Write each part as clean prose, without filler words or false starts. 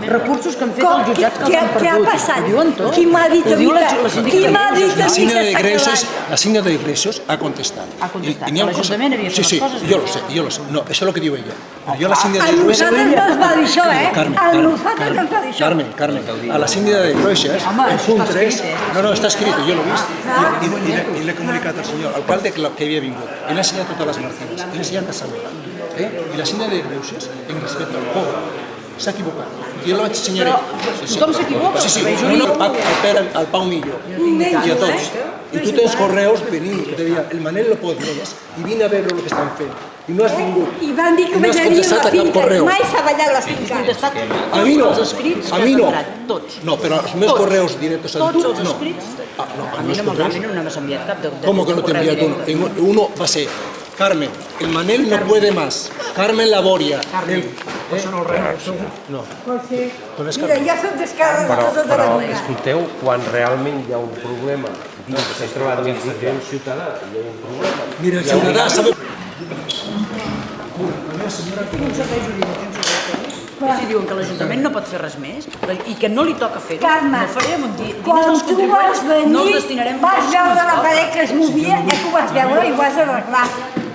recursos que han fet els jutjats que els han perdut. Què ha passat? Ho diuen tot. Qui m'ha dit a mi que... La síndica de Greuges ha contestat. Ha contestat. L'Ajuntament havia fet les coses. Sí, yo lo sé. No, eso es lo que digo ella. Yo a la síndica A de Greuges... nosaltres no ens va dir això, A nosaltres no ens va dir això. Carmen, a la síndica de Greuges, el punt 3... No, está escrito, yo lo he visto. Y le he comunicado al señor alcalde que había venido. Él ha enseñado todas las marcinas, él ha enseñado a saludar. Y la síndica de Greuges, en respecto al pobre, s'ha equivocat. Jo la vaig ensenyar... Tothom s'equivoca. Sí, al Pau Millo y a tots. Y tú tens correos venint, te deia, el Manel López y vine a veure lo que estan fent. I no has vingut. I van dir que vellaria la finca. Mai s'ha ballat la finca. A mi no. A mi no. Tots. No, però els meus correus directos al tu, no. A mi no m'has enviat cap de... ¿Cómo que no te he enviado uno? Uno va a ser, Carmen, el Manel no puede más. Carmen Laboria. Això no res. No. Mira, ja som d'esquerra de tota la Però vida. escolteu, quan realment hi ha un problema, s'ha trobat amb gent ciutadà, hi ha un problema. Mira, el ciutadà sabe... Si diuen que l'Ajuntament no pot fer res més i que no li toca fer-ho, Carme, no ho farem. quan tu vas venir, no els destinarem a vas veure la paret que es movia, que ho vas veure i ho vas arreglar.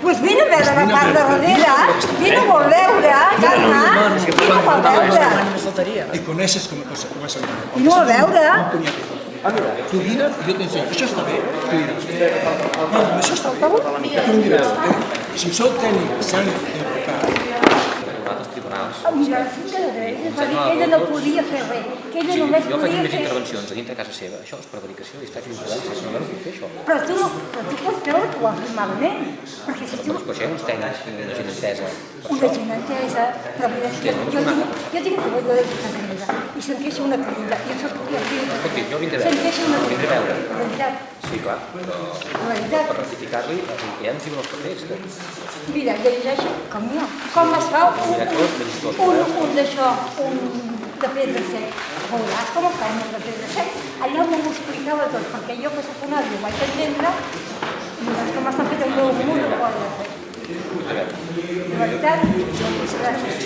Doncs vine a veure la part de darrere, vine a vol veure, Carme, vine a vol veure. Y coneixes com vas a veure. Vine a veure. Tu vine i jo t'ensenyo. Això està bé? Tu diràs. No, això està bé? Tu em diràs. Si ho sou tècnic, s'han d'enfocar. Mira, la finca de Greuges va dir que ella no podia fer res, que ella només Jo faig podia més fer... intervencions a dintre de casa seva. Això és prevaricació i està fent violència. No puc fer això. Però tu pots creure que ho ha fet malament, perquè si tu... Però això hi ha uns tècnics, una gent entesa. Una gent entesa, però mira, jo tinc treballador de casa meva i se'm queixa una crida. Escolti, jo vindré a Se'm veure. queixa una Vindré a veure. La veritat, Sí, clar, però la veritat. per rectificar-li, ja ens diuen els papers. Mira, llegeixo com jo. Com es fa un d'això, un de pedra sec. Veuràs com es fa un de pedra sec. Allà m'ho explicava tot, perquè jo que soc una àvia ho vaig entendre i veuràs com està fet el meu mur de poble. La veritat, gràcies.